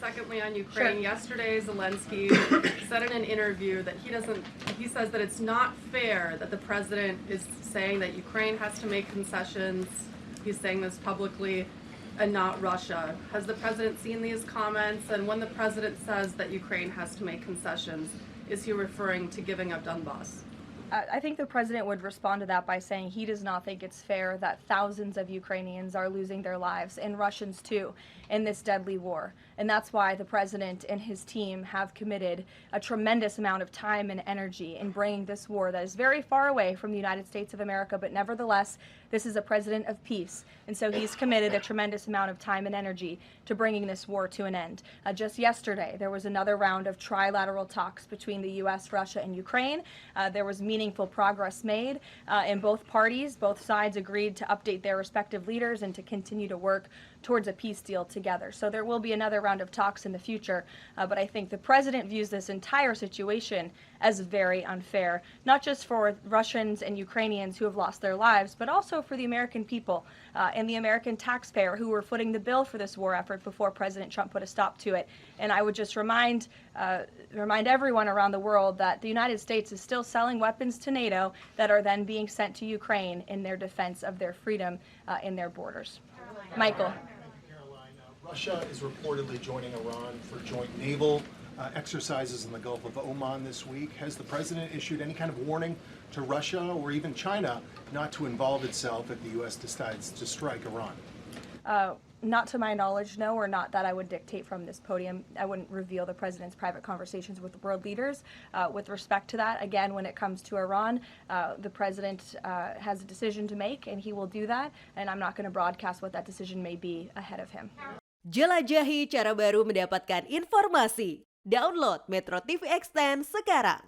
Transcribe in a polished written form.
secondly on Ukraine. Sure. Yesterday, Zelensky said in an interview that he says that it's not fair that the president is saying that Ukraine has to make concessions. He's saying this publicly and not Russia. Has the president seen these comments? And when the president says that Ukraine has to make concessions, is he referring to giving up Donbass? I think the president would respond to that by saying he does not think it's fair that thousands of Ukrainians are losing their lives, and Russians too, in this deadly war. And that's why the president and his team have committed a tremendous amount of time and energy in bringing this war that is very far away from the United States of America, but nevertheless, this is a president of peace. And so he's committed a tremendous amount of time and energy to bringing this war to an end. Just yesterday, there was another round of trilateral talks between the U.S., Russia, and Ukraine. There was meaningful progress made in both parties. Both sides agreed to update their respective leaders and to continue to work towards a peace deal together. So there will be another round of talks in the future, but I think the president views this entire situation as very unfair, not just for Russians and Ukrainians who have lost their lives, but also for the American people and the American taxpayer who were footing the bill for this war effort before President Trump put a stop to it. And I would just remind everyone around the world that the United States is still selling weapons to NATO that are then being sent to Ukraine in their defense of their freedom in their borders. Michael. Russia is reportedly joining Iran for joint naval exercises in the Gulf of Oman this week. Has the president issued any kind of warning to Russia or even China not to involve itself if the U.S. decides to strike Iran? Not to my knowledge, no, or not that I would dictate from this podium. I wouldn't reveal the president's private conversations with world leaders. With respect to that, again, when it comes to Iran, the president has a decision to make, and he will do that, and I'm not going to broadcast what that decision may be ahead of him. Jelajahi cara baru mendapatkan informasi. Download Metro TV Extend sekarang.